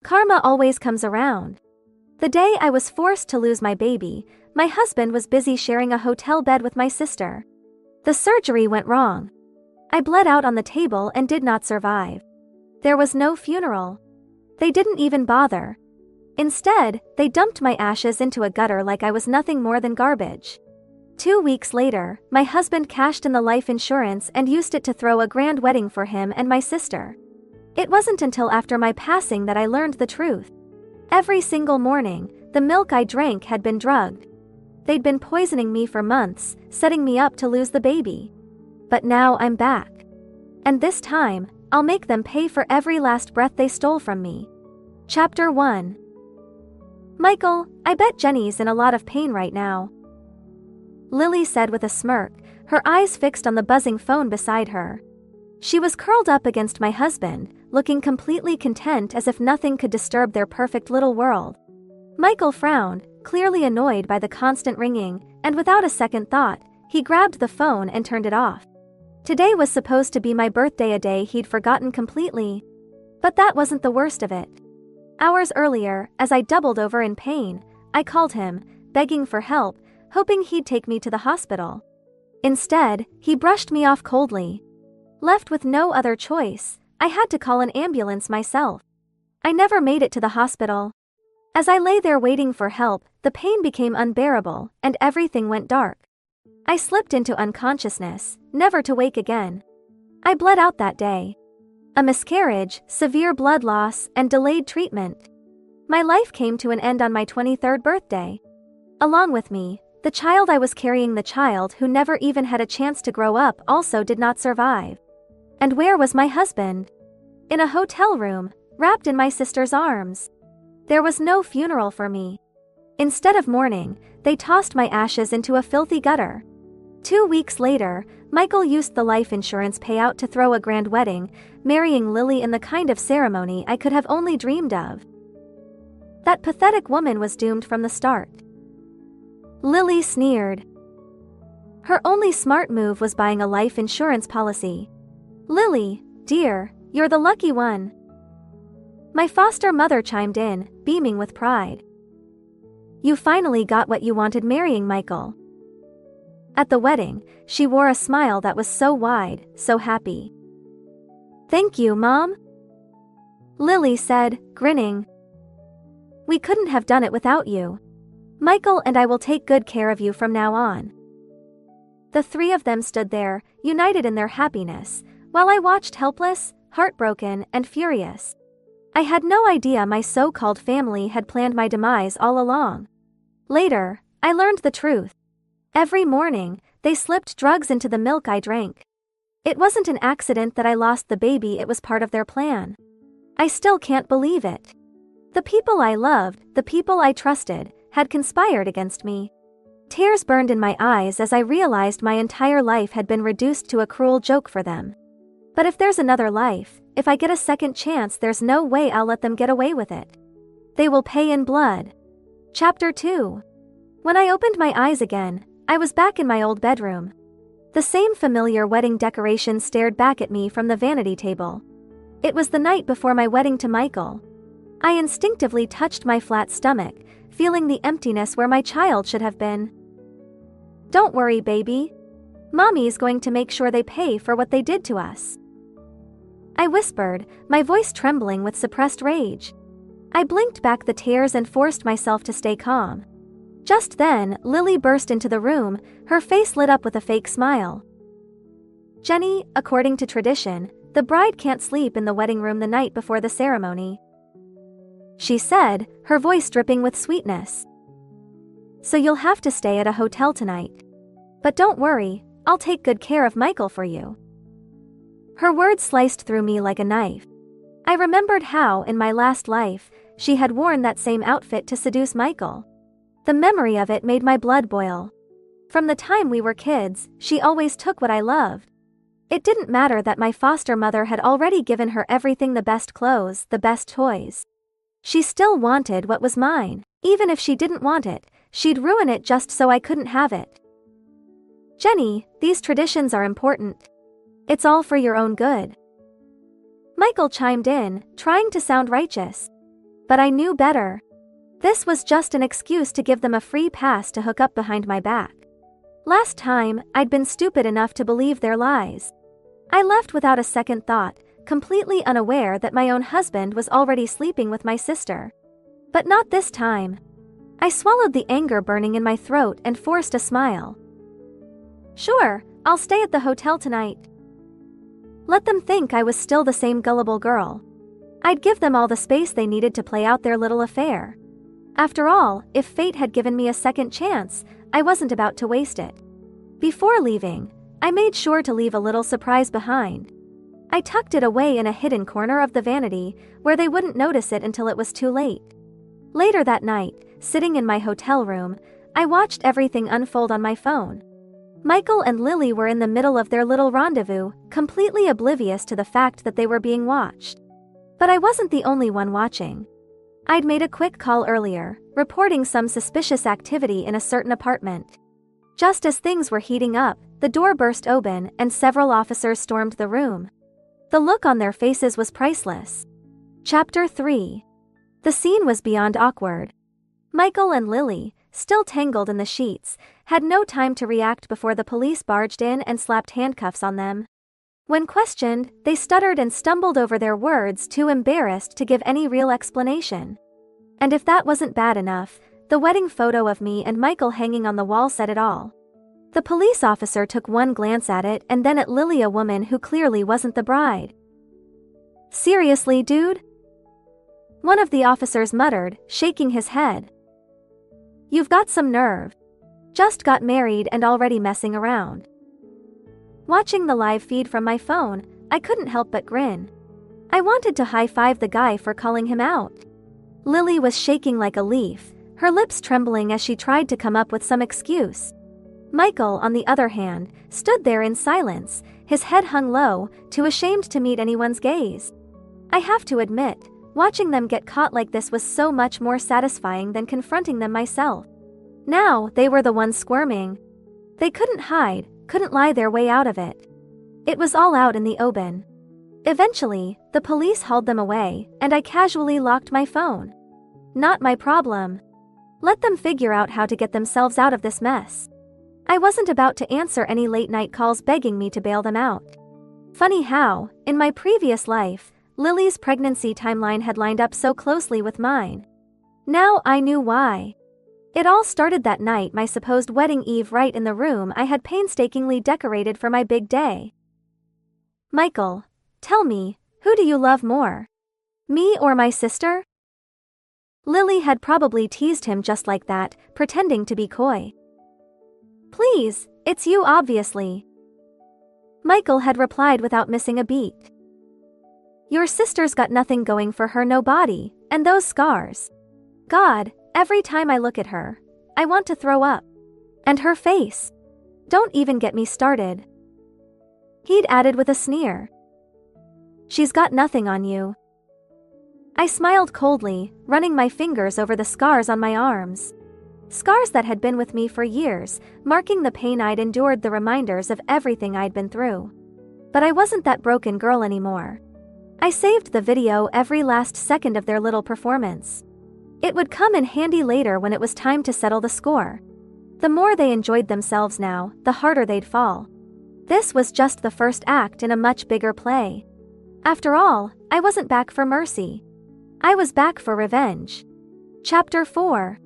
Karma always comes around. The day I was forced to lose my baby, my husband was busy sharing a hotel bed with my sister. The surgery went wrong. I bled out on the table and did not survive. There was no funeral. They didn't even bother. Instead, they dumped my ashes into a gutter like I was nothing more than garbage. 2 weeks later, my husband cashed in the life insurance and used it to throw a grand wedding for him and my sister. It wasn't until after my passing that I learned the truth. Every single morning, the milk I drank had been drugged. They'd been poisoning me for months, setting me up to lose the baby. But now I'm back. And this time, I'll make them pay for every last breath they stole from me. Chapter 1. Michael, I bet Jenny's in a lot of pain right now. Lily said with a smirk, her eyes fixed on the buzzing phone beside her. She was curled up against my husband, looking completely content as if nothing could disturb their perfect little world. Michael frowned, clearly annoyed by the constant ringing, and without a second thought, he grabbed the phone and turned it off. Today was supposed to be my birthday, a day he'd forgotten completely. But that wasn't the worst of it. Hours earlier, as I doubled over in pain, I called him, begging for help, hoping he'd take me to the hospital. Instead, he brushed me off coldly. Left with no other choice, I had to call an ambulance myself. I never made it to the hospital. As I lay there waiting for help, the pain became unbearable, and everything went dark. I slipped into unconsciousness, never to wake again. I bled out that day. A miscarriage, severe blood loss, and delayed treatment. My life came to an end on my 23rd birthday. Along with me, the child I was carrying, the child who never even had a chance to grow up, also did not survive. And where was my husband? In a hotel room, wrapped in my sister's arms. There was no funeral for me. Instead of mourning, they tossed my ashes into a filthy gutter. 2 weeks later, Michael used the life insurance payout to throw a grand wedding, marrying Lily in the kind of ceremony I could have only dreamed of. That pathetic woman was doomed from the start. Lily sneered. Her only smart move was buying a life insurance policy. Lily, dear, you're the lucky one. My foster mother chimed in, beaming with pride. You finally got what you wanted, marrying Michael. At the wedding, she wore a smile that was so wide, so happy. Thank you, Mom. Lily said, grinning. We couldn't have done it without you. Michael and I will take good care of you from now on. The three of them stood there, united in their happiness, while I watched helpless, heartbroken, and furious. I had no idea my so-called family had planned my demise all along. Later, I learned the truth. Every morning, they slipped drugs into the milk I drank. It wasn't an accident that I lost the baby, it was part of their plan. I still can't believe it. The people I loved, the people I trusted, had conspired against me. Tears burned in my eyes as I realized my entire life had been reduced to a cruel joke for them. But if there's another life, if I get a second chance, there's no way I'll let them get away with it. They will pay in blood. Chapter 2. When I opened my eyes again, I was back in my old bedroom. The same familiar wedding decorations stared back at me from the vanity table. It was the night before my wedding to Michael. I instinctively touched my flat stomach, feeling the emptiness where my child should have been. Don't worry, baby. Mommy's going to make sure they pay for what they did to us. I whispered, my voice trembling with suppressed rage. I blinked back the tears and forced myself to stay calm. Just then, Lily burst into the room, her face lit up with a fake smile. Jenny, according to tradition, the bride can't sleep in the wedding room the night before the ceremony. She said, her voice dripping with sweetness. So you'll have to stay at a hotel tonight. But don't worry, I'll take good care of Michael for you. Her words sliced through me like a knife. I remembered how, in my last life, she had worn that same outfit to seduce Michael. The memory of it made my blood boil. From the time we were kids, she always took what I loved. It didn't matter that my foster mother had already given her everything, the best clothes, the best toys. She still wanted what was mine. Even if she didn't want it, she'd ruin it just so I couldn't have it. Jenny, these traditions are important. It's all for your own good. Michael chimed in, trying to sound righteous. But I knew better. This was just an excuse to give them a free pass to hook up behind my back. Last time, I'd been stupid enough to believe their lies. I left without a second thought, completely unaware that my own husband was already sleeping with my sister. But not this time. I swallowed the anger burning in my throat and forced a smile. Sure, I'll stay at the hotel tonight. Let them think I was still the same gullible girl. I'd give them all the space they needed to play out their little affair. After all, if fate had given me a second chance, I wasn't about to waste it. Before leaving, I made sure to leave a little surprise behind. I tucked it away in a hidden corner of the vanity, where they wouldn't notice it until it was too late. Later that night, sitting in my hotel room, I watched everything unfold on my phone. Michael and Lily were in the middle of their little rendezvous, completely oblivious to the fact that they were being watched. But I wasn't the only one watching. I'd made a quick call earlier, reporting some suspicious activity in a certain apartment. Just as things were heating up, the door burst open and several officers stormed the room. The look on their faces was priceless. Chapter 3. The scene was beyond awkward. Michael and Lily, still tangled in the sheets, had no time to react before the police barged in and slapped handcuffs on them. When questioned, they stuttered and stumbled over their words, too embarrassed to give any real explanation. And if that wasn't bad enough, the wedding photo of me and Michael hanging on the wall said it all. The police officer took one glance at it and then at Lily, a woman who clearly wasn't the bride. Seriously, dude? One of the officers muttered, shaking his head. You've got some nerve. Just got married and already messing around. Watching the live feed from my phone, I couldn't help but grin. I wanted to high-five the guy for calling him out. Lily was shaking like a leaf, her lips trembling as she tried to come up with some excuse. Michael, on the other hand, stood there in silence, his head hung low, too ashamed to meet anyone's gaze. I have to admit, watching them get caught like this was so much more satisfying than confronting them myself. Now, they were the ones squirming. They couldn't hide, couldn't lie their way out of it. It was all out in the open. Eventually, the police hauled them away, and I casually locked my phone. Not my problem. Let them figure out how to get themselves out of this mess. I wasn't about to answer any late-night calls begging me to bail them out. Funny how, in my previous life, Lily's pregnancy timeline had lined up so closely with mine. Now I knew why. It all started that night, my supposed wedding eve, right in the room I had painstakingly decorated for my big day. Michael, tell me, who do you love more? Me or my sister? Lily had probably teased him just like that, pretending to be coy. Please, it's you obviously. Michael had replied without missing a beat. Your sister's got nothing going for her, no body, and those scars. God, every time I look at her, I want to throw up. And her face. Don't even get me started. He'd added with a sneer. She's got nothing on you. I smiled coldly, running my fingers over the scars on my arms. Scars that had been with me for years, marking the pain I'd endured, the reminders of everything I'd been through. But I wasn't that broken girl anymore. I saved the video, every last second of their little performance. It would come in handy later when it was time to settle the score. The more they enjoyed themselves now, the harder they'd fall. This was just the first act in a much bigger play. After all, I wasn't back for mercy. I was back for revenge. Chapter 4.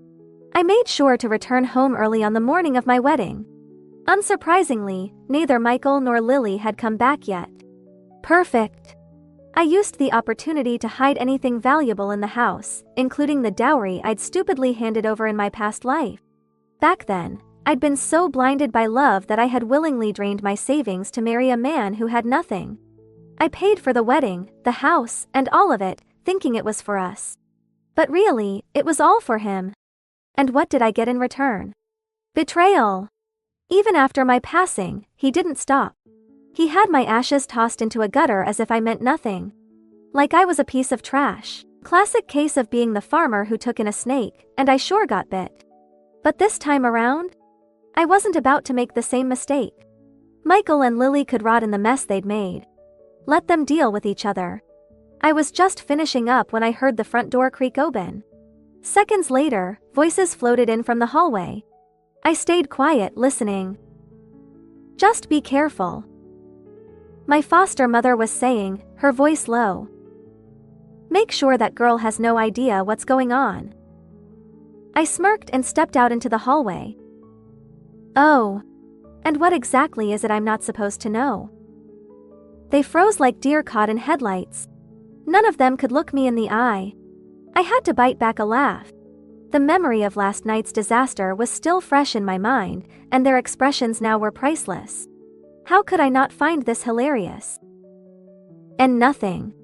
I made sure to return home early on the morning of my wedding. Unsurprisingly, neither Michael nor Lily had come back yet. Perfect. I used the opportunity to hide anything valuable in the house, including the dowry I'd stupidly handed over in my past life. Back then, I'd been so blinded by love that I had willingly drained my savings to marry a man who had nothing. I paid for the wedding, the house, and all of it, thinking it was for us. But really, it was all for him. And what did I get in return? Betrayal. Even after my passing, he didn't stop. He had my ashes tossed into a gutter as if I meant nothing. Like I was a piece of trash. Classic case of being the farmer who took in a snake, and I sure got bit. But this time around, I wasn't about to make the same mistake. Michael and Lily could rot in the mess they'd made. Let them deal with each other. I was just finishing up when I heard the front door creak open. Seconds later, voices floated in from the hallway. I stayed quiet, listening. "Just be careful," my foster mother was saying, her voice low. "Make sure that girl has no idea what's going on." I smirked and stepped out into the hallway. Oh. And what exactly is it I'm not supposed to know? They froze like deer caught in headlights. None of them could look me in the eye. I had to bite back a laugh. The memory of last night's disaster was still fresh in my mind, and their expressions now were priceless. How could I not find this hilarious? "And nothing,"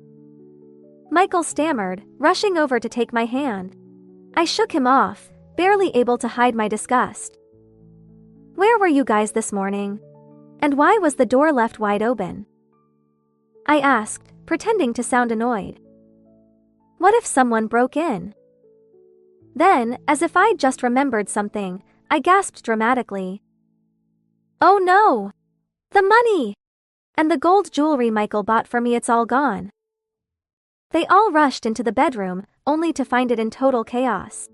Michael stammered, rushing over to take my hand. I shook him off, barely able to hide my disgust. "Where were you guys this morning? And why was the door left wide open?" I asked, pretending to sound annoyed. What if someone broke in? Then, as if I'd just remembered something, I gasped dramatically. "Oh no! The money! And the gold jewelry Michael bought for me, it's all gone." They all rushed into the bedroom, only to find it in total chaos.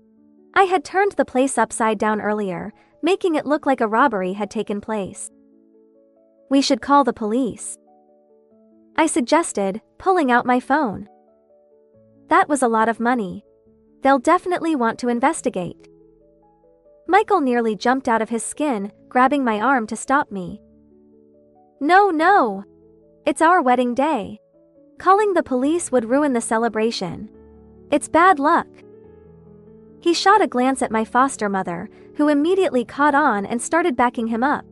I had turned the place upside down earlier, making it look like a robbery had taken place. "We should call the police," I suggested, pulling out my phone. "That was a lot of money. They'll definitely want to investigate." Michael nearly jumped out of his skin, grabbing my arm to stop me. No. It's our wedding day. Calling the police would ruin the celebration. It's bad luck." He shot a glance at my foster mother, who immediately caught on and started backing him up.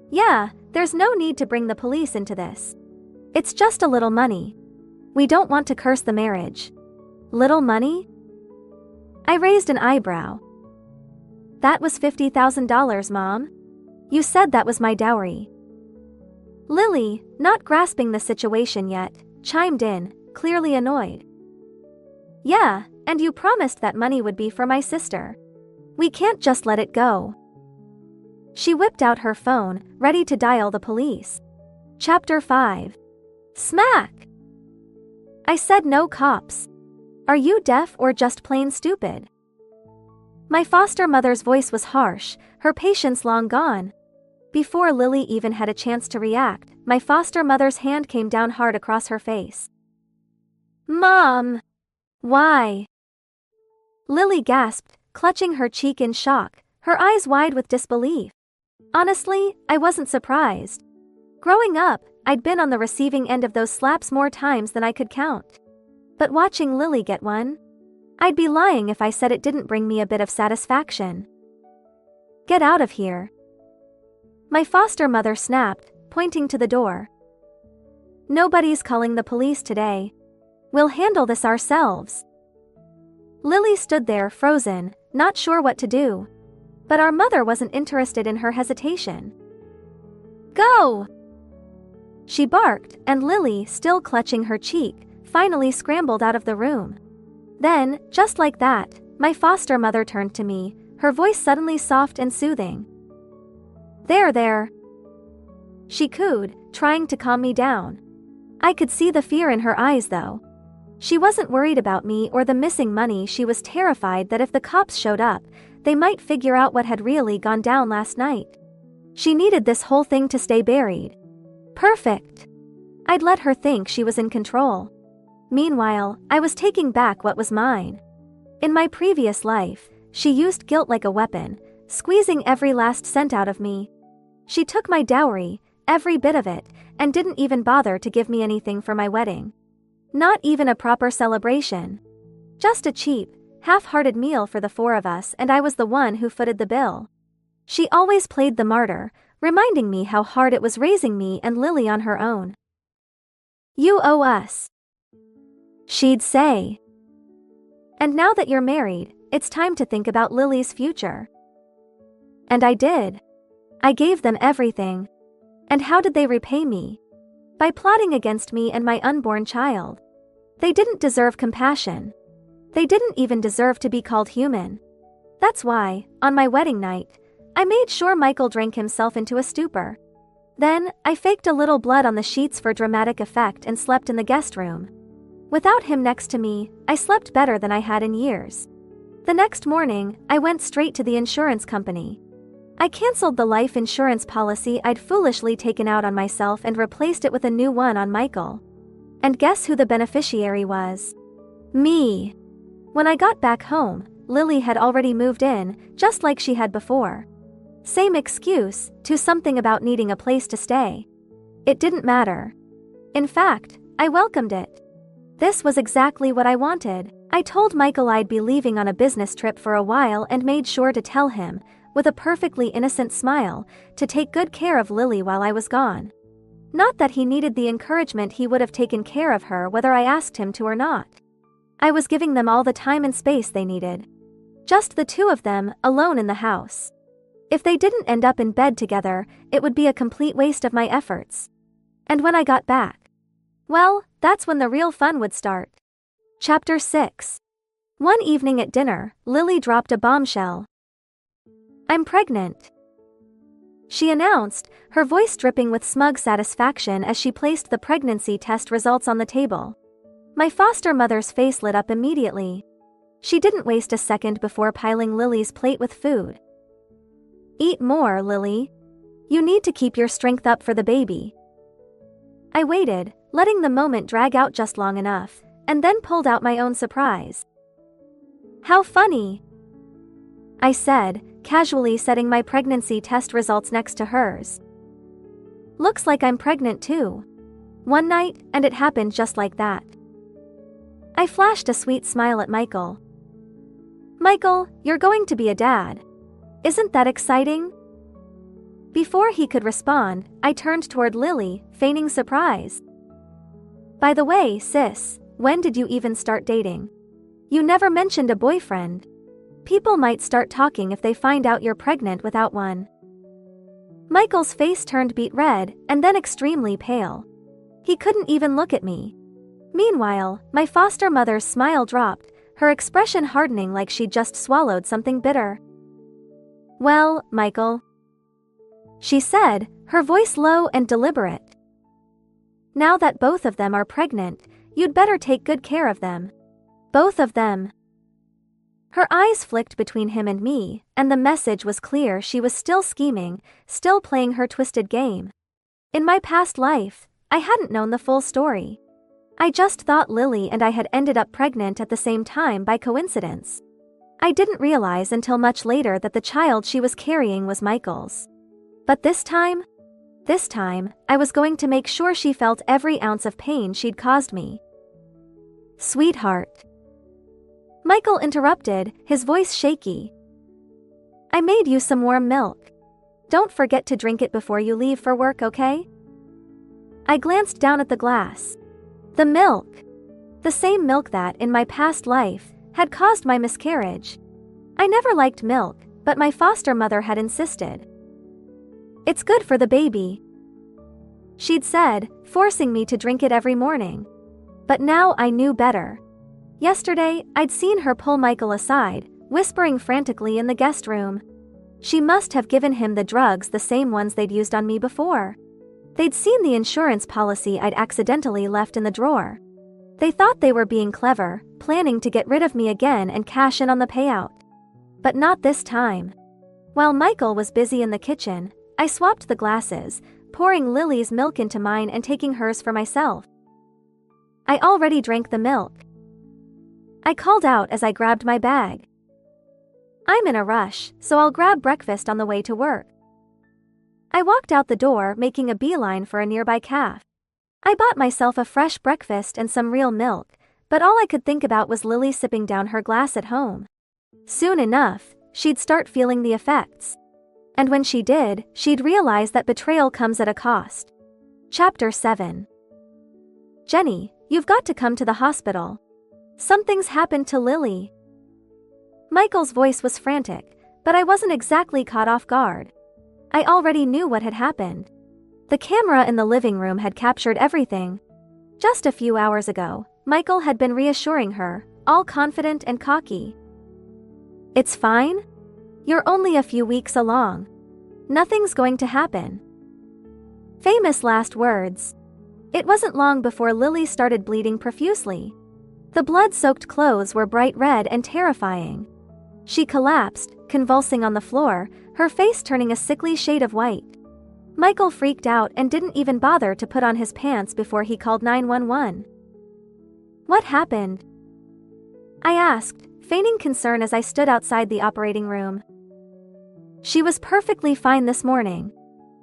"Yeah, there's no need to bring the police into this. It's just a little money. We don't want to curse the marriage." "Little money?" I raised an eyebrow. "That was $50,000, Mom. You said that was my dowry." Lily, not grasping the situation yet, chimed in, clearly annoyed. "Yeah, and you promised that money would be for my sister. We can't just let it go." She whipped out her phone, ready to dial the police. Chapter 5. Smack! I said no cops. Are you deaf or just plain stupid? My foster mother's voice was harsh, her patience long gone. Before Lily even had a chance to react, my foster mother's hand came down hard across her face. "Mom! Why?" Lily gasped, clutching her cheek in shock, her eyes wide with disbelief. Honestly, I wasn't surprised. Growing up, I'd been on the receiving end of those slaps more times than I could count. But watching Lily get one? I'd be lying if I said it didn't bring me a bit of satisfaction. "Get out of here," my foster mother snapped, pointing to the door. "Nobody's calling the police today. We'll handle this ourselves." Lily stood there frozen, not sure what to do. But our mother wasn't interested in her hesitation. "Go!" she barked, and Lily, still clutching her cheek, finally scrambled out of the room. Then, just like that, my foster mother turned to me, her voice suddenly soft and soothing. There. She cooed, trying to calm me down. I could see the fear in her eyes though. She wasn't worried about me or the missing money, she was terrified that if the cops showed up, they might figure out what had really gone down last night. She needed this whole thing to stay buried. Perfect. I'd let her think she was in control. Meanwhile, I was taking back what was mine. In my previous life, she used guilt like a weapon, squeezing every last cent out of me. She took my dowry, every bit of it, and didn't even bother to give me anything for my wedding. Not even a proper celebration. Just a cheap, half-hearted meal for the four of us, and I was the one who footed the bill. She always played the martyr, reminding me how hard it was raising me and Lily on her own. "You owe us," she'd say. "And now that you're married, it's time to think about Lily's future." And I did. I gave them everything. And how did they repay me? By plotting against me and my unborn child. They didn't deserve compassion. They didn't even deserve to be called human. That's why, on my wedding night, I made sure Michael drank himself into a stupor. Then, I faked a little blood on the sheets for dramatic effect and slept in the guest room. Without him next to me, I slept better than I had in years. The next morning, I went straight to the insurance company. I canceled the life insurance policy I'd foolishly taken out on myself and replaced it with a new one on Michael. And guess who the beneficiary was? Me. When I got back home, Lily had already moved in, just like she had before. Same excuse, to something about needing a place to stay. It didn't matter. In fact, I welcomed it. This was exactly what I wanted. I told Michael I'd be leaving on a business trip for a while and made sure to tell him, with a perfectly innocent smile, to take good care of Lily while I was gone. Not that he needed the encouragement, he would have taken care of her whether I asked him to or not. I was giving them all the time and space they needed. Just the two of them, alone in the house. If they didn't end up in bed together, it would be a complete waste of my efforts. And when I got back, well, that's when the real fun would start. Chapter 6. One evening at dinner, Lily dropped a bombshell. "I'm pregnant," she announced, her voice dripping with smug satisfaction as she placed the pregnancy test results on the table. My foster mother's face lit up immediately. She didn't waste a second before piling Lily's plate with food. "Eat more, Lily. You need to keep your strength up for the baby." I waited, letting the moment drag out just long enough, and then pulled out my own surprise. "How funny," I said, casually setting my pregnancy test results next to hers. "Looks like I'm pregnant too. One night, and it happened just like that." I flashed a sweet smile at Michael. "Michael, you're going to be a dad. Isn't that exciting?" Before he could respond, I turned toward Lily, feigning surprise. "By the way, sis, when did you even start dating? You never mentioned a boyfriend. People might start talking if they find out you're pregnant without one." Michael's face turned beet red, and then extremely pale. He couldn't even look at me. Meanwhile, my foster mother's smile dropped, her expression hardening like she'd just swallowed something bitter. "Well, Michael," she said, her voice low and deliberate. "Now that both of them are pregnant, you'd better take good care of them. Both of them." Her eyes flicked between him and me, and the message was clear: she was still scheming, still playing her twisted game. In my past life, I hadn't known the full story. I just thought Lily and I had ended up pregnant at the same time by coincidence. I didn't realize until much later that the child she was carrying was Michael's. But this time, I was going to make sure she felt every ounce of pain she'd caused me. "Sweetheart," Michael interrupted, his voice shaky. "I made you some warm milk. Don't forget to drink it before you leave for work, okay?" I glanced down at the glass. The milk. The same milk that, in my past life, had caused my miscarriage. I never liked milk, but my foster mother had insisted. "It's good for the baby," she'd said, forcing me to drink it every morning. But now I knew better. Yesterday, I'd seen her pull Michael aside, whispering frantically in the guest room. She must have given him the drugs, the same ones they'd used on me before. They'd seen the insurance policy I'd accidentally left in the drawer. They thought they were being clever, planning to get rid of me again and cash in on the payout. But not this time. While Michael was busy in the kitchen, I swapped the glasses, pouring Lily's milk into mine and taking hers for myself. "I already drank the milk," I called out as I grabbed my bag. "I'm in a rush, so I'll grab breakfast on the way to work." I walked out the door, making a beeline for a nearby cafe. I bought myself a fresh breakfast and some real milk, but all I could think about was Lily sipping down her glass at home. Soon enough, she'd start feeling the effects. And when she did, she'd realize that betrayal comes at a cost. Chapter 7. "Jenny, you've got to come to the hospital. Something's happened to Lily." Michael's voice was frantic, but I wasn't exactly caught off guard. I already knew what had happened. The camera in the living room had captured everything. Just a few hours ago, Michael had been reassuring her, all confident and cocky. "It's fine. You're only a few weeks along. Nothing's going to happen." Famous last words. It wasn't long before Lily started bleeding profusely. The blood-soaked clothes were bright red and terrifying. She collapsed, convulsing on the floor, her face turning a sickly shade of white. Michael freaked out and didn't even bother to put on his pants before he called 911. "What happened?" I asked, feigning concern as I stood outside the operating room. "She was perfectly fine this morning.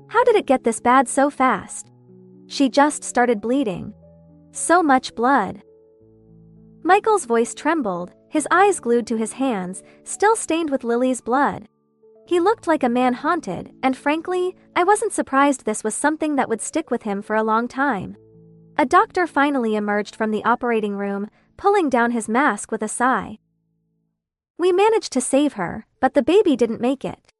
How did it get this bad so fast? She just started bleeding. So much blood." Michael's voice trembled, his eyes glued to his hands, still stained with Lily's blood. He looked like a man haunted, and frankly, I wasn't surprised this was something that would stick with him for a long time. A doctor finally emerged from the operating room, pulling down his mask with a sigh. "We managed to save her, but the baby didn't make it.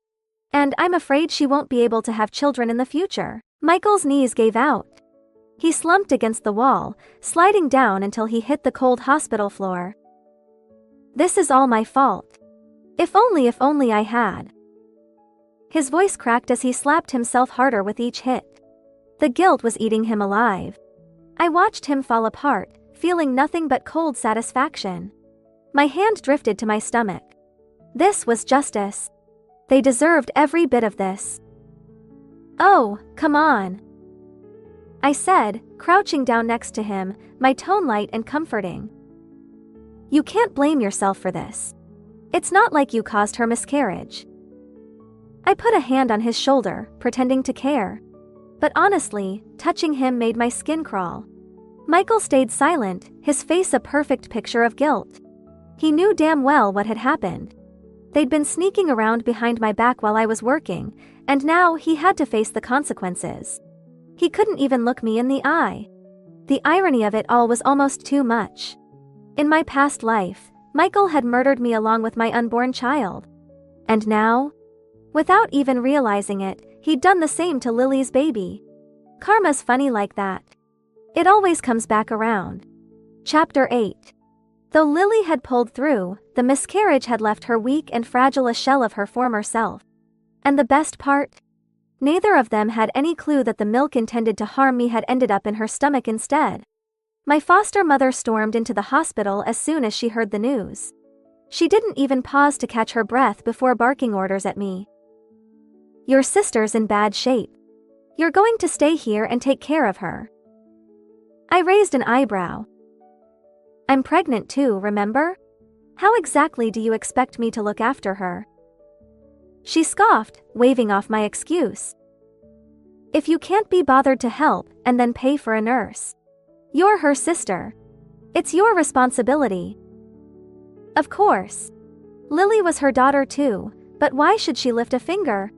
And I'm afraid she won't be able to have children in the future." Michael's knees gave out. He slumped against the wall, sliding down until he hit the cold hospital floor. "This is all my fault. If only I had." His voice cracked as he slapped himself harder with each hit. The guilt was eating him alive. I watched him fall apart, feeling nothing but cold satisfaction. My hand drifted to my stomach. This was justice. They deserved every bit of this. "Oh, come on," I said, crouching down next to him, my tone light and comforting. "You can't blame yourself for this. It's not like you caused her miscarriage." I put a hand on his shoulder, pretending to care. But honestly, touching him made my skin crawl. Michael stayed silent, his face a perfect picture of guilt. He knew damn well what had happened. They'd been sneaking around behind my back while I was working, and now he had to face the consequences. He couldn't even look me in the eye. The irony of it all was almost too much. In my past life, Michael had murdered me along with my unborn child. And now, without even realizing it, he'd done the same to Lily's baby. Karma's funny like that. It always comes back around. Chapter 8. Though Lily had pulled through, the miscarriage had left her weak and fragile, a shell of her former self. And the best part? Neither of them had any clue that the milk intended to harm me had ended up in her stomach instead. My foster mother stormed into the hospital as soon as she heard the news. She didn't even pause to catch her breath before barking orders at me. "Your sister's in bad shape. You're going to stay here and take care of her." I raised an eyebrow. "I'm pregnant too, remember? How exactly do you expect me to look after her?" She scoffed, waving off my excuse. "If you can't be bothered to help and then pay for a nurse. You're her sister. It's your responsibility." Of course. Lily was her daughter too, but why should she lift a finger?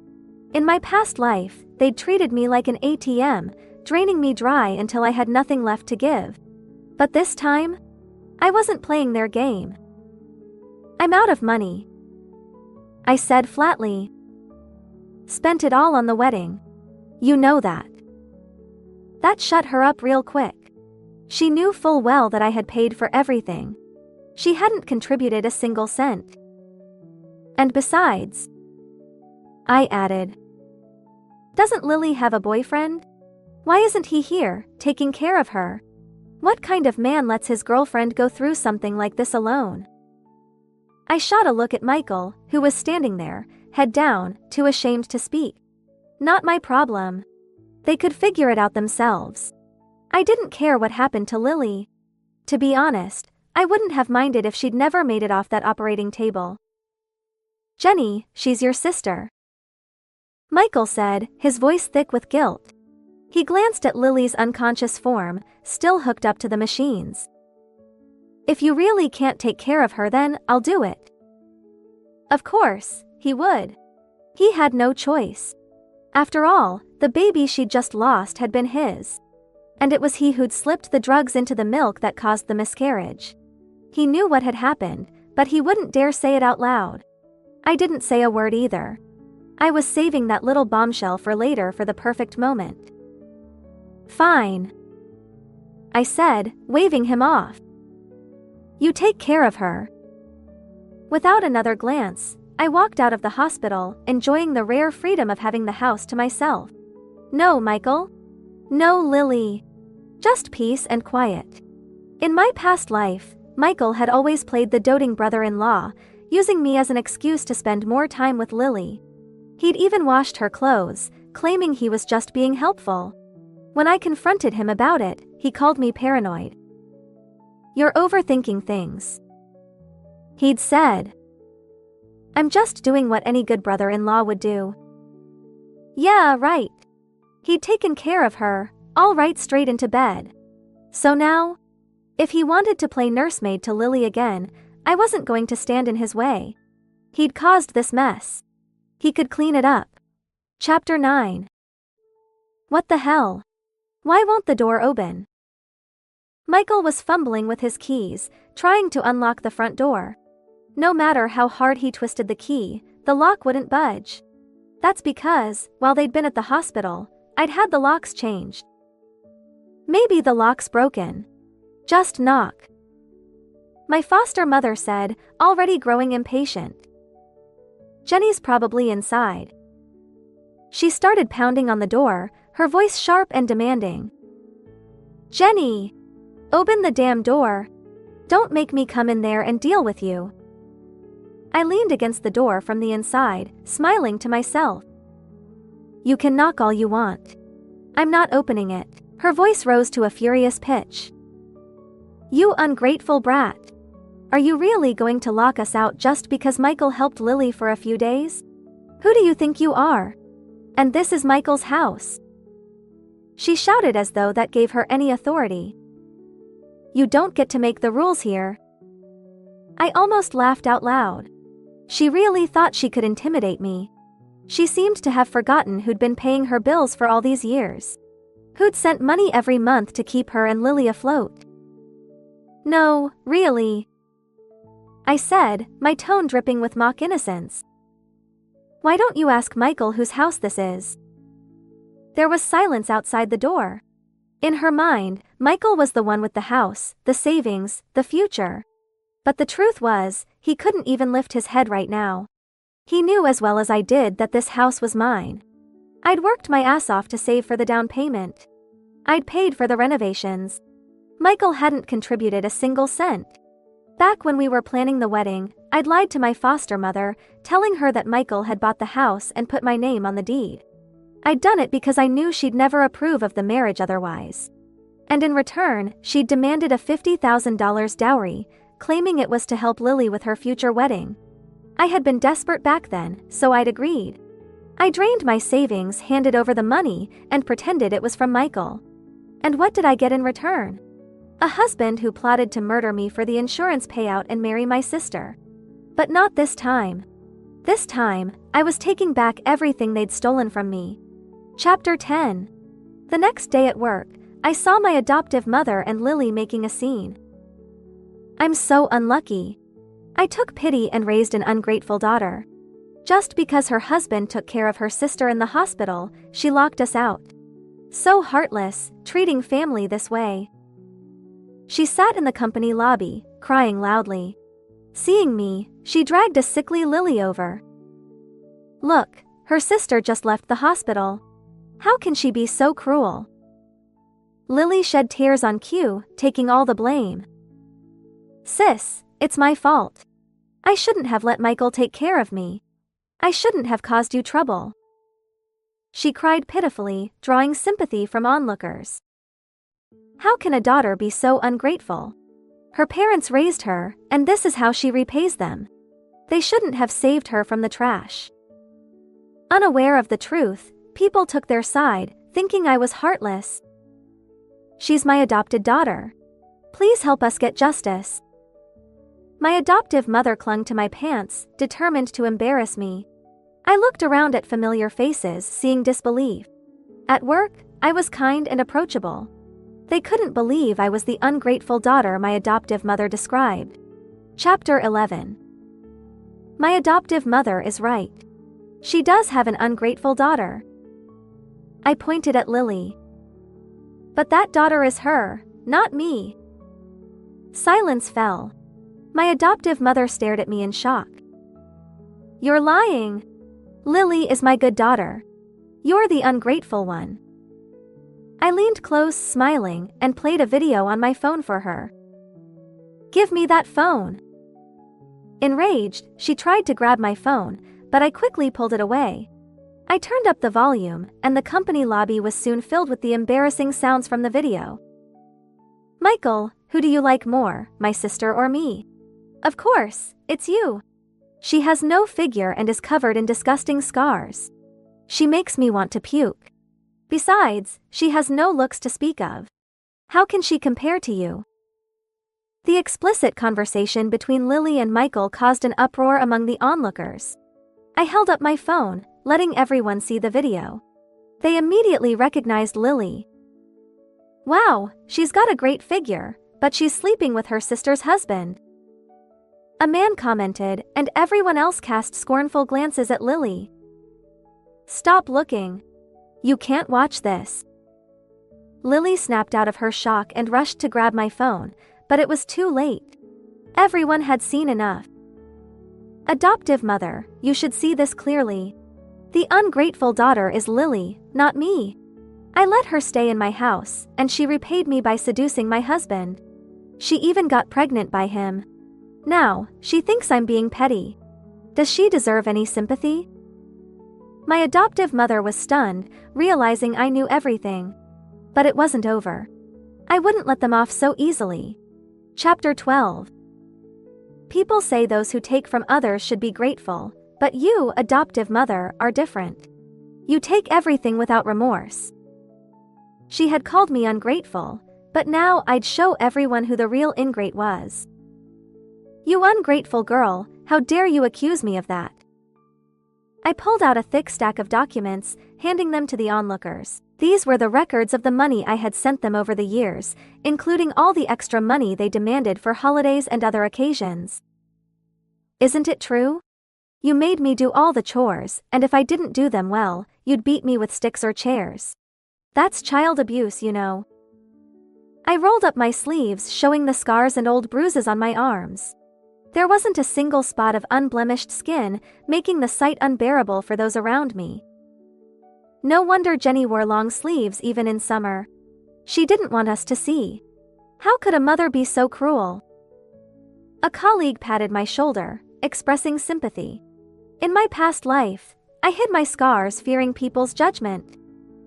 In my past life, they'd treated me like an ATM, draining me dry until I had nothing left to give. But this time, I wasn't playing their game. "I'm out of money," I said flatly. "Spent it all on the wedding. You know that." That shut her up real quick. She knew full well that I had paid for everything. She hadn't contributed a single cent. "And besides," I added, "doesn't Lily have a boyfriend? Why isn't he here, taking care of her? What kind of man lets his girlfriend go through something like this alone?" I shot a look at Michael, who was standing there, head down, too ashamed to speak. Not my problem. They could figure it out themselves. I didn't care what happened to Lily. To be honest, I wouldn't have minded if she'd never made it off that operating table. "Jenny, she's your sister," Michael said, his voice thick with guilt. He glanced at Lily's unconscious form, still hooked up to the machines. "If you really can't take care of her, then I'll do it." Of course, he would. He had no choice. After all, the baby she'd just lost had been his. And it was he who'd slipped the drugs into the milk that caused the miscarriage. He knew what had happened, but he wouldn't dare say it out loud. I didn't say a word either. I was saving that little bombshell for later, for the perfect moment. "Fine," I said, waving him off. "You take care of her." Without another glance, I walked out of the hospital, enjoying the rare freedom of having the house to myself. "No, Michael. No, Lily. Just peace and quiet. In my past life, Michael had always played the doting brother-in-law, using me as an excuse to spend more time with Lily. He'd even washed her clothes, claiming he was just being helpful. When I confronted him about it, he called me paranoid. "You're overthinking things," he'd said. "I'm just doing what any good brother-in-law would do." Yeah, right. He'd taken care of her, all right, straight into bed. So now, if he wanted to play nursemaid to Lily again, I wasn't going to stand in his way. He'd caused this mess. He could clean it up. Chapter 9. What the hell? Why won't the door open? Michael was fumbling with his keys, trying to unlock the front door. No matter how hard he twisted the key, the lock wouldn't budge. That's because, while they'd been at the hospital, I'd had the locks changed. Maybe the lock's broken. Just knock. My foster mother said, already growing impatient. Jenny's probably inside. She started pounding on the door, her voice sharp and demanding. Jenny! Open the damn door. Don't make me come in there and deal with you. I leaned against the door from the inside, smiling to myself. You can knock all you want. I'm not opening it. Her voice rose to a furious pitch. You ungrateful brat. Are you really going to lock us out just because Michael helped Lily for a few days? Who do you think you are? And this is Michael's house. She shouted as though that gave her any authority. You don't get to make the rules here. I almost laughed out loud. She really thought she could intimidate me. She seemed to have forgotten who'd been paying her bills for all these years. Who'd sent money every month to keep her and Lily afloat. No, really, I said, my tone dripping with mock innocence. Why don't you ask Michael whose house this is? There was silence outside the door. In her mind, Michael was the one with the house, the savings, the future. But the truth was, he couldn't even lift his head right now. He knew as well as I did that this house was mine. I'd worked my ass off to save for the down payment. I'd paid for the renovations. Michael hadn't contributed a single cent. Back when we were planning the wedding, I'd lied to my foster mother, telling her that Michael had bought the house and put my name on the deed. I'd done it because I knew she'd never approve of the marriage otherwise. And in return, she'd demanded a $50,000 dowry, claiming it was to help Lily with her future wedding. I had been desperate back then, so I'd agreed. I drained my savings, handed over the money, and pretended it was from Michael. And what did I get in return? A husband who plotted to murder me for the insurance payout and marry my sister. But not this time. This time, I was taking back everything they'd stolen from me. Chapter 10. The next day at work, I saw my adoptive mother and Lily making a scene. I'm so unlucky. I took pity and raised an ungrateful daughter. Just because her husband took care of her sister in the hospital, she locked us out. So heartless, treating family this way. She sat in the company lobby, crying loudly. Seeing me, she dragged a sickly Lily over. Look, her sister just left the hospital. How can she be so cruel? Lily shed tears on cue, taking all the blame. Sis, it's my fault. I shouldn't have let Michael take care of me. I shouldn't have caused you trouble. She cried pitifully, drawing sympathy from onlookers. How can a daughter be so ungrateful? Her parents raised her, and this is how she repays them. They shouldn't have saved her from the trash. Unaware of the truth, people took their side, thinking I was heartless. She's my adopted daughter. Please help us get justice. My adoptive mother clung to my pants, determined to embarrass me. I looked around at familiar faces, seeing disbelief. At work, I was kind and approachable. They couldn't believe I was the ungrateful daughter my adoptive mother described. Chapter 11. My adoptive mother is right. She does have an ungrateful daughter. I pointed at Lily. But that daughter is her, not me. Silence fell. My adoptive mother stared at me in shock. You're lying. Lily is my good daughter. You're the ungrateful one. I leaned close, smiling, and played a video on my phone for her. "Give me that phone." Enraged, she tried to grab my phone, but I quickly pulled it away. I turned up the volume, and the company lobby was soon filled with the embarrassing sounds from the video. "Michael, who do you like more, my sister or me?" "Of course, it's you. She has no figure and is covered in disgusting scars. She makes me want to puke. Besides, she has no looks to speak of. How can she compare to you?" The explicit conversation between Lily and Michael caused an uproar among the onlookers. I held up my phone, letting everyone see the video. They immediately recognized Lily. "Wow, she's got a great figure, but she's sleeping with her sister's husband," a man commented, and everyone else cast scornful glances at Lily. "Stop looking. You can't watch this." Lily snapped out of her shock and rushed to grab my phone, but it was too late. Everyone had seen enough. "Adoptive mother, you should see this clearly. The ungrateful daughter is Lily, not me. I let her stay in my house, and she repaid me by seducing my husband. She even got pregnant by him. Now, she thinks I'm being petty. Does she deserve any sympathy?" My adoptive mother was stunned, realizing I knew everything. But it wasn't over. I wouldn't let them off so easily. Chapter 12. People say those who take from others should be grateful, but you, adoptive mother, are different. You take everything without remorse. She had called me ungrateful, but now I'd show everyone who the real ingrate was. "You ungrateful girl, how dare you accuse me of that?" I pulled out a thick stack of documents, handing them to the onlookers. These were the records of the money I had sent them over the years, including all the extra money they demanded for holidays and other occasions. "Isn't it true? You made me do all the chores, and if I didn't do them well, you'd beat me with sticks or chairs. That's child abuse, you know." I rolled up my sleeves, showing the scars and old bruises on my arms. There wasn't a single spot of unblemished skin, making the sight unbearable for those around me. No wonder Jenny wore long sleeves even in summer. She didn't want us to see. How could a mother be so cruel? A colleague patted my shoulder, expressing sympathy. In my past life, I hid my scars fearing people's judgment.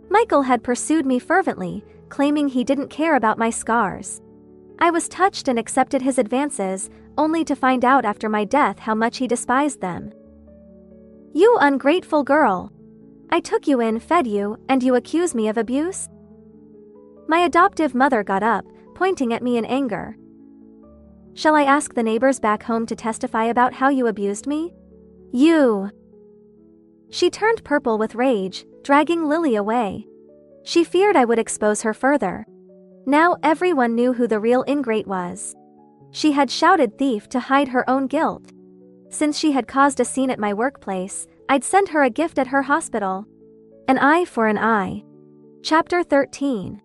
Michael had pursued me fervently, claiming he didn't care about my scars. I was touched and accepted his advances, only to find out after my death how much he despised them. "You ungrateful girl! I took you in, fed you, and you accuse me of abuse?" My adoptive mother got up, pointing at me in anger. "Shall I ask the neighbors back home to testify about how you abused me? You!" She turned purple with rage, dragging Lily away. She feared I would expose her further. Now everyone knew who the real ingrate was. She had shouted thief to hide her own guilt. Since she had caused a scene at my workplace, I'd send her a gift at her hospital. An eye for an eye. Chapter 13.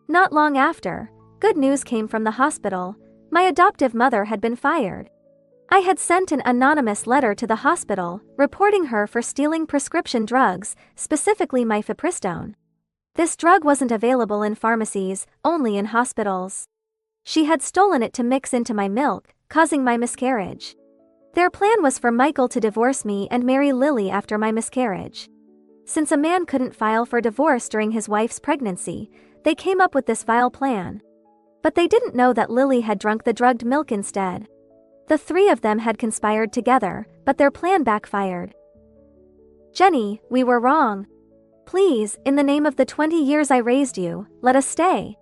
Not long after, good news came from the hospital. My adoptive mother had been fired. I had sent an anonymous letter to the hospital, reporting her for stealing prescription drugs, specifically mifepristone. This drug wasn't available in pharmacies, only in hospitals. She had stolen it to mix into my milk, causing my miscarriage. Their plan was for Michael to divorce me and marry Lily after my miscarriage. Since a man couldn't file for divorce during his wife's pregnancy, they came up with this vile plan. But they didn't know that Lily had drunk the drugged milk instead. The three of them had conspired together, but their plan backfired. "Jenny, we were wrong. Please, in the name of the 20 years I raised you, let us stay."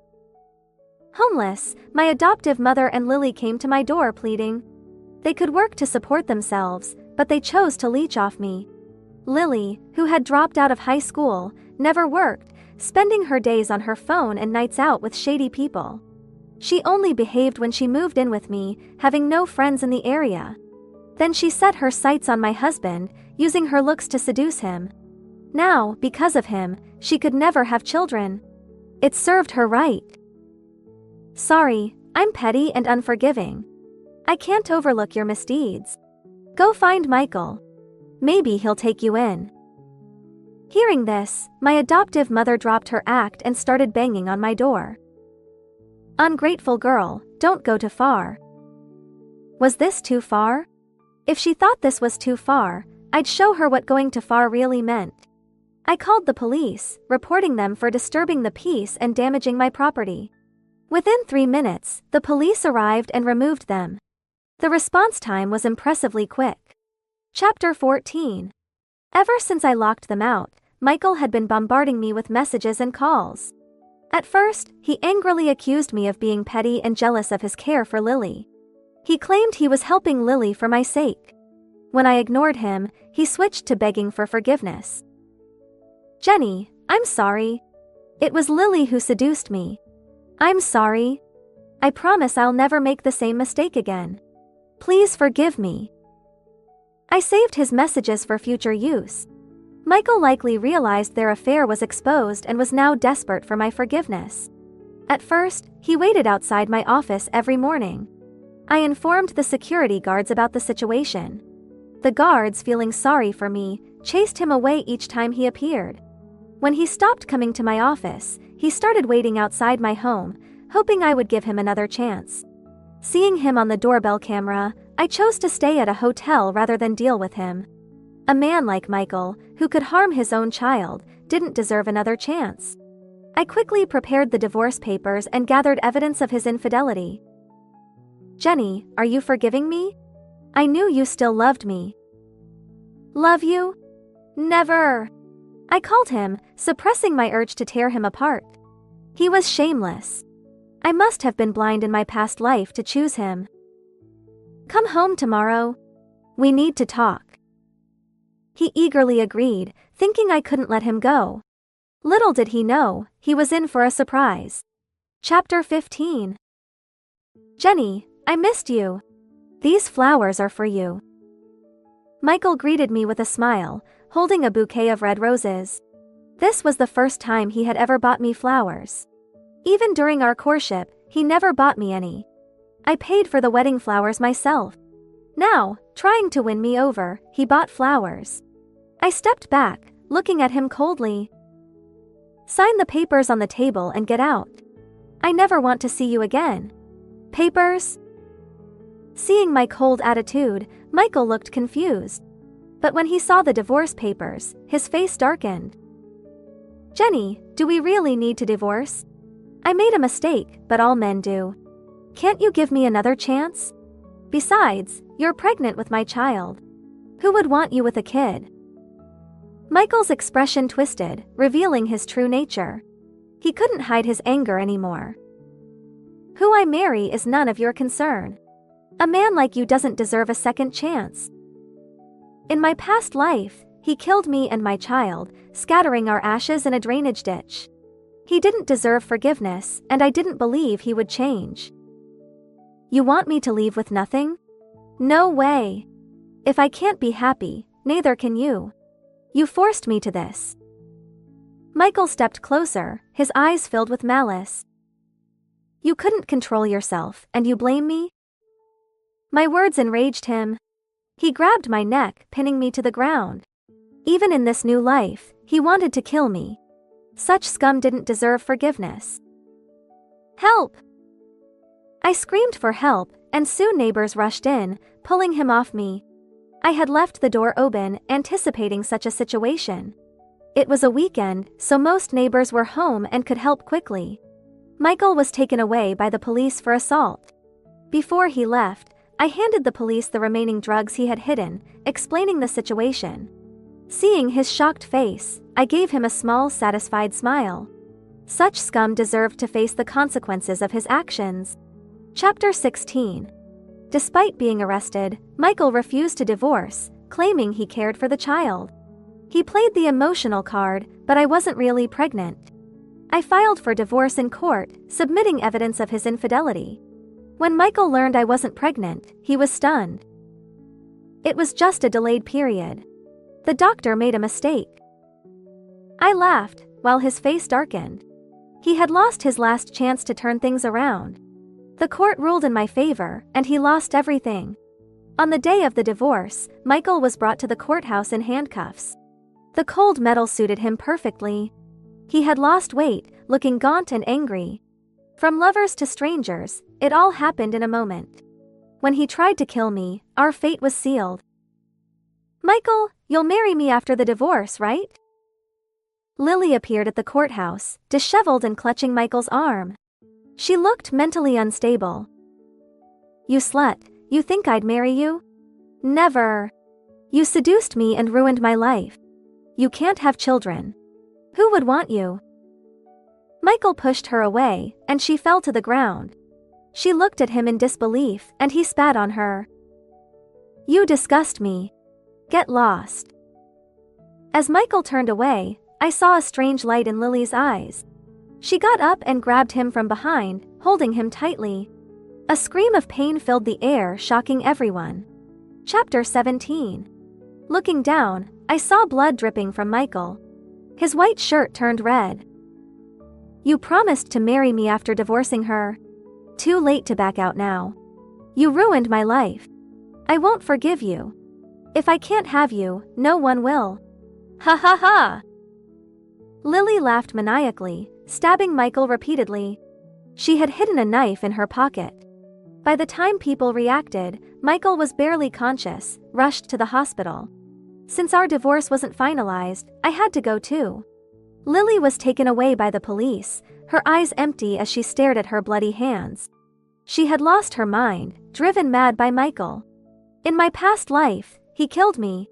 Homeless, my adoptive mother and Lily came to my door pleading. They could work to support themselves, but they chose to leech off me. Lily, who had dropped out of high school, never worked, spending her days on her phone and nights out with shady people. She only behaved when she moved in with me, having no friends in the area. Then she set her sights on my husband, using her looks to seduce him. Now, because of him, she could never have children. It served her right. Sorry, I'm petty and unforgiving. I can't overlook your misdeeds. Go find Michael. Maybe he'll take you in. Hearing this, my adoptive mother dropped her act and started banging on my door. Ungrateful girl, don't go too far. Was this too far? If she thought this was too far, I'd show her what going too far really meant. I called the police, reporting them for disturbing the peace and damaging my property. Within 3 minutes, the police arrived and removed them. The response time was impressively quick. Chapter 14. Ever since I locked them out, Michael had been bombarding me with messages and calls. At first, he angrily accused me of being petty and jealous of his care for Lily. He claimed he was helping Lily for my sake. When I ignored him, he switched to begging for forgiveness. Jenny, I'm sorry. It was Lily who seduced me. I'm sorry. I promise I'll never make the same mistake again. Please forgive me. I saved his messages for future use. Michael likely realized their affair was exposed and was now desperate for my forgiveness. At first, he waited outside my office every morning. I informed the security guards about the situation. The guards, feeling sorry for me, chased him away each time he appeared. When he stopped coming to my office, he started waiting outside my home, hoping I would give him another chance. Seeing him on the doorbell camera, I chose to stay at a hotel rather than deal with him. A man like Michael, who could harm his own child, didn't deserve another chance. I quickly prepared the divorce papers and gathered evidence of his infidelity. Jenny, are you forgiving me? I knew you still loved me. Love you? Never. I called him, suppressing my urge to tear him apart. He was shameless. I must have been blind in my past life to choose him. Come home tomorrow. We need to talk. He eagerly agreed, thinking I couldn't let him go. Little did he know, he was in for a surprise. Chapter 15. Jenny, I missed you. These flowers are for you. Michael greeted me with a smile, holding a bouquet of red roses. This was the first time he had ever bought me flowers. Even during our courtship, he never bought me any. I paid for the wedding flowers myself. Now, trying to win me over, he bought flowers. I stepped back, looking at him coldly. Sign the papers on the table and get out. I never want to see you again. Papers? Seeing my cold attitude, Michael looked confused. But when he saw the divorce papers, his face darkened. Jenny, do we really need to divorce? I made a mistake, but all men do. Can't you give me another chance? Besides, you're pregnant with my child. Who would want you with a kid? Michael's expression twisted, revealing his true nature. He couldn't hide his anger anymore. Who I marry is none of your concern. A man like you doesn't deserve a second chance. In my past life, he killed me and my child, scattering our ashes in a drainage ditch. He didn't deserve forgiveness, and I didn't believe he would change. You want me to leave with nothing? No way. If I can't be happy, neither can you. You forced me to this. Michael stepped closer, his eyes filled with malice. You couldn't control yourself, and you blame me? My words enraged him. He grabbed my neck, pinning me to the ground. Even in this new life, he wanted to kill me. Such scum didn't deserve forgiveness. Help! I screamed for help, and soon neighbors rushed in, pulling him off me. I had left the door open, anticipating such a situation. It was a weekend, so most neighbors were home and could help quickly. Michael was taken away by the police for assault. Before he left, I handed the police the remaining drugs he had hidden, explaining the situation. Seeing his shocked face, I gave him a small, satisfied smile. Such scum deserved to face the consequences of his actions. Chapter 16. Despite being arrested, Michael refused to divorce, claiming he cared for the child. He played the emotional card, but I wasn't really pregnant. I filed for divorce in court, submitting evidence of his infidelity. When Michael learned I wasn't pregnant, he was stunned. It was just a delayed period. The doctor made a mistake. I laughed, while his face darkened. He had lost his last chance to turn things around. The court ruled in my favor, and he lost everything. On the day of the divorce, Michael was brought to the courthouse in handcuffs. The cold metal suited him perfectly. He had lost weight, looking gaunt and angry. From lovers to strangers, it all happened in a moment. When he tried to kill me, our fate was sealed. "Michael, you'll marry me after the divorce, right?" Lily appeared at the courthouse, disheveled and clutching Michael's arm. She looked mentally unstable. "You slut, you think I'd marry you? Never. You seduced me and ruined my life. You can't have children. Who would want you?" Michael pushed her away, and she fell to the ground. She looked at him in disbelief, and he spat on her. "You disgust me. Get lost." As Michael turned away, I saw a strange light in Lily's eyes. She got up and grabbed him from behind, holding him tightly. A scream of pain filled the air, shocking everyone. Chapter 17. Looking down, I saw blood dripping from Michael. His white shirt turned red. "You promised to marry me after divorcing her. Too late to back out now. You ruined my life. I won't forgive you. If I can't have you, no one will. Ha ha ha!" Lily laughed maniacally, stabbing Michael repeatedly. She had hidden a knife in her pocket. By the time people reacted, Michael was barely conscious, rushed to the hospital. Since our divorce wasn't finalized, I had to go too. Lily was taken away by the police, her eyes empty as she stared at her bloody hands. She had lost her mind, driven mad by Michael. In my past life, he killed me.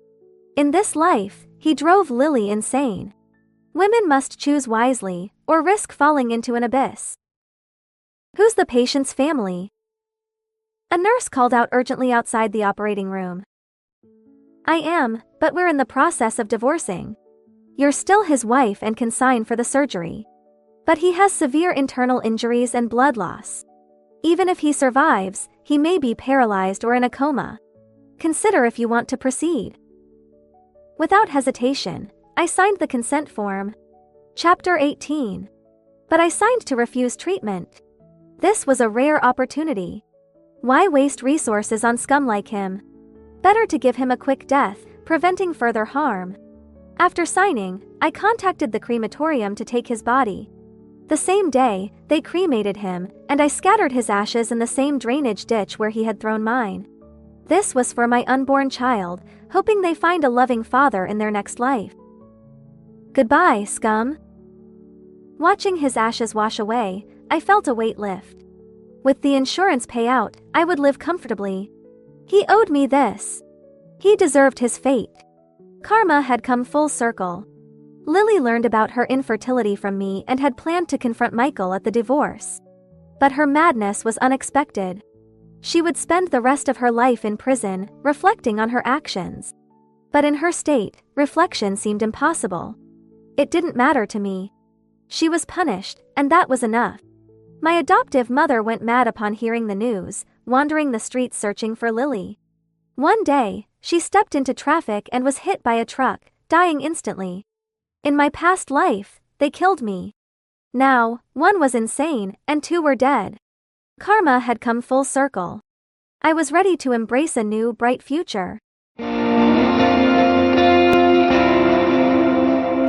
In this life, he drove Lily insane. Women must choose wisely, or risk falling into an abyss. "Who's the patient's family?" A nurse called out urgently outside the operating room. "I am, but we're in the process of divorcing. You're still his wife and can sign for the surgery. But he has severe internal injuries and blood loss. Even if he survives, he may be paralyzed or in a coma. Consider if you want to proceed." Without hesitation, I signed the consent form. Chapter 18. But I signed to refuse treatment. This was a rare opportunity. Why waste resources on scum like him? Better to give him a quick death, preventing further harm. After signing, I contacted the crematorium to take his body. The same day, they cremated him, and I scattered his ashes in the same drainage ditch where he had thrown mine. This was for my unborn child, hoping they find a loving father in their next life. Goodbye, scum. Watching his ashes wash away, I felt a weight lift. With the insurance payout, I would live comfortably. He owed me this. He deserved his fate. Karma had come full circle. Lily learned about her infertility from me and had planned to confront Michael at the divorce. But her madness was unexpected. She would spend the rest of her life in prison, reflecting on her actions. But in her state, reflection seemed impossible. It didn't matter to me. She was punished, and that was enough. My adoptive mother went mad upon hearing the news, wandering the streets searching for Lily. One day, she stepped into traffic and was hit by a truck, dying instantly. In my past life, they killed me. Now, one was insane, and two were dead. Karma had come full circle. I was ready to embrace a new, bright future.